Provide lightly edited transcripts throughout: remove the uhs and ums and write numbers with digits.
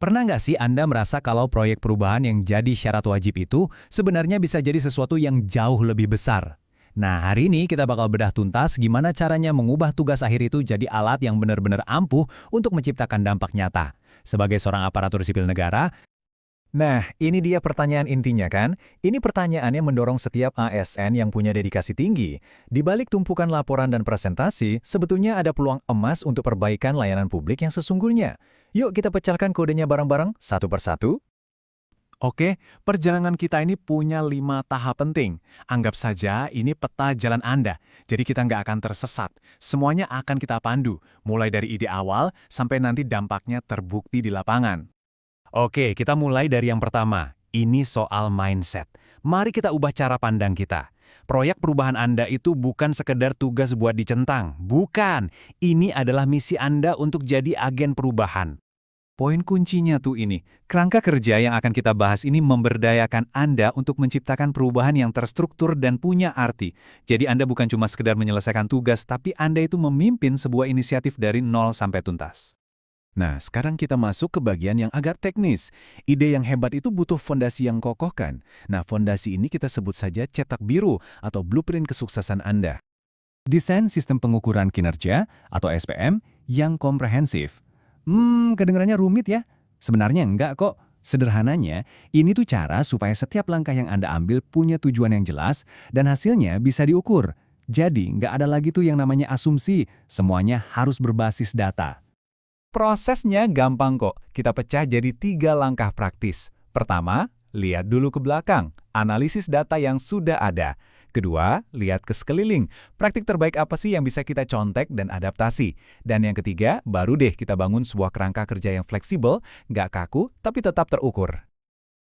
Pernah nggak sih Anda merasa kalau proyek perubahan yang jadi syarat wajib itu sebenarnya bisa jadi sesuatu yang jauh lebih besar? Nah, hari ini kita bakal bedah tuntas gimana caranya mengubah tugas akhir itu jadi alat yang benar-benar ampuh untuk menciptakan dampak nyata. Sebagai seorang aparatur sipil negara, nah, ini dia pertanyaan intinya kan? Ini pertanyaannya mendorong setiap ASN yang punya dedikasi tinggi. Di balik tumpukan laporan dan presentasi, sebetulnya ada peluang emas untuk perbaikan layanan publik yang sesungguhnya. Yuk kita pecahkan kodenya bareng-bareng, satu persatu. Oke, perjalanan kita ini punya 5 tahap penting. Anggap saja ini peta jalan Anda, jadi kita nggak akan tersesat. Semuanya akan kita pandu, mulai dari ide awal sampai nanti dampaknya terbukti di lapangan. Oke, kita mulai dari yang pertama. Ini soal mindset. Mari kita ubah cara pandang kita. Proyek perubahan Anda itu bukan sekedar tugas buat dicentang. Bukan. Ini adalah misi Anda untuk jadi agen perubahan. Poin kuncinya tuh ini. Kerangka kerja yang akan kita bahas ini memberdayakan Anda untuk menciptakan perubahan yang terstruktur dan punya arti. Jadi Anda bukan cuma sekedar menyelesaikan tugas, tapi Anda itu memimpin sebuah inisiatif dari nol sampai tuntas. Nah, sekarang kita masuk ke bagian yang agak teknis. Ide yang hebat itu butuh fondasi yang kokoh kan? Nah, fondasi ini kita sebut saja cetak biru atau blueprint kesuksesan Anda. Desain sistem pengukuran kinerja atau SPM yang komprehensif. Kedengarannya rumit ya? Sebenarnya enggak kok. Sederhananya, ini tuh cara supaya setiap langkah yang Anda ambil punya tujuan yang jelas dan hasilnya bisa diukur. Jadi, nggak ada lagi tuh yang namanya asumsi. Semuanya harus berbasis data. Prosesnya gampang kok, kita pecah jadi 3 langkah praktis. Pertama, lihat dulu ke belakang, analisis data yang sudah ada. Kedua, lihat ke sekeliling, praktik terbaik apa sih yang bisa kita contek dan adaptasi. Dan yang ketiga, baru deh kita bangun sebuah kerangka kerja yang fleksibel, nggak kaku, tapi tetap terukur.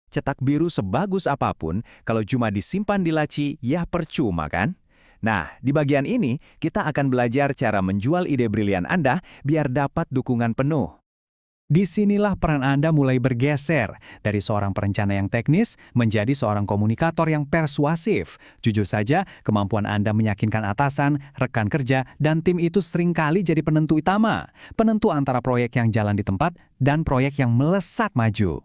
Cetak biru sebagus apapun, kalau cuma disimpan di laci, ya percuma kan? Nah, di bagian ini, kita akan belajar cara menjual ide brilian Anda biar dapat dukungan penuh. Disinilah peran Anda mulai bergeser dari seorang perencana yang teknis menjadi seorang komunikator yang persuasif. Jujur saja, kemampuan Anda meyakinkan atasan, rekan kerja, dan tim itu seringkali jadi penentu utama. Penentu antara proyek yang jalan di tempat dan proyek yang melesat maju.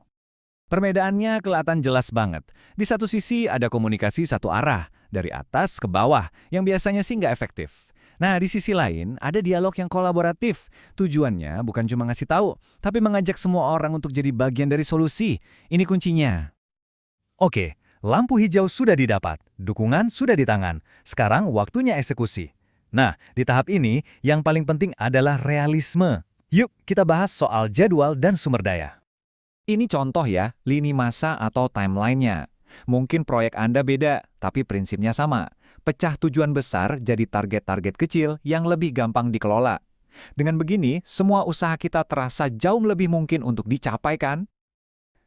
Perbedaannya kelihatan jelas banget. Di satu sisi ada komunikasi satu arah, dari atas ke bawah, yang biasanya sih nggak efektif. Nah, di sisi lain, ada dialog yang kolaboratif. Tujuannya bukan cuma ngasih tahu, tapi mengajak semua orang untuk jadi bagian dari solusi. Ini kuncinya. Oke, lampu hijau sudah didapat, dukungan sudah di tangan. Sekarang waktunya eksekusi. Nah, di tahap ini, yang paling penting adalah realisme. Yuk, kita bahas soal jadwal dan sumber daya. Ini contoh ya, lini masa atau timeline-nya. Mungkin proyek Anda beda, tapi prinsipnya sama. Pecah tujuan besar jadi target-target kecil yang lebih gampang dikelola. Dengan begini, semua usaha kita terasa jauh lebih mungkin untuk dicapai kan?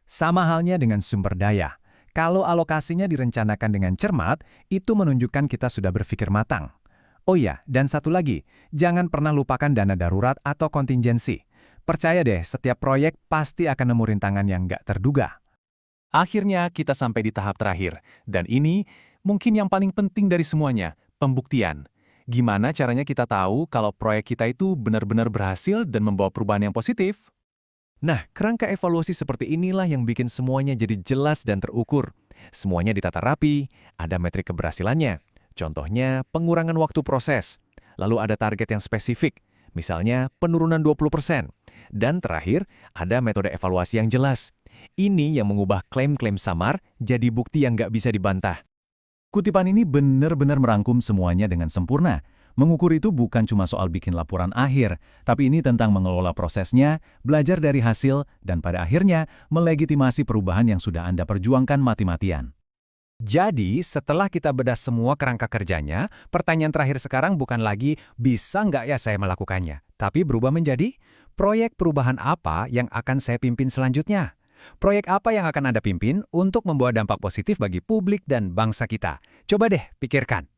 Sama halnya dengan sumber daya. Kalau alokasinya direncanakan dengan cermat, itu menunjukkan kita sudah berpikir matang. Oh iya, dan satu lagi, jangan pernah lupakan dana darurat atau kontingensi. Percaya deh, setiap proyek pasti akan nemu rintangan yang nggak terduga. Akhirnya kita sampai di tahap terakhir, dan ini mungkin yang paling penting dari semuanya, pembuktian. Gimana caranya kita tahu kalau proyek kita itu benar-benar berhasil dan membawa perubahan yang positif? Nah, kerangka evaluasi seperti inilah yang bikin semuanya jadi jelas dan terukur. Semuanya ditata rapi, ada metrik keberhasilannya. Contohnya, pengurangan waktu proses. Lalu ada target yang spesifik, misalnya penurunan 20%. Dan terakhir, ada metode evaluasi yang jelas. Ini yang mengubah klaim-klaim samar jadi bukti yang nggak bisa dibantah. Kutipan ini benar-benar merangkum semuanya dengan sempurna. Mengukur itu bukan cuma soal bikin laporan akhir, tapi ini tentang mengelola prosesnya, belajar dari hasil, dan pada akhirnya melegitimasi perubahan yang sudah Anda perjuangkan mati-matian. Jadi, setelah kita bedah semua kerangka kerjanya, pertanyaan terakhir sekarang bukan lagi, bisa nggak ya saya melakukannya? Tapi berubah menjadi, proyek perubahan apa yang akan saya pimpin selanjutnya? Proyek apa yang akan Anda pimpin untuk membawa dampak positif bagi publik dan bangsa kita? Coba deh pikirkan.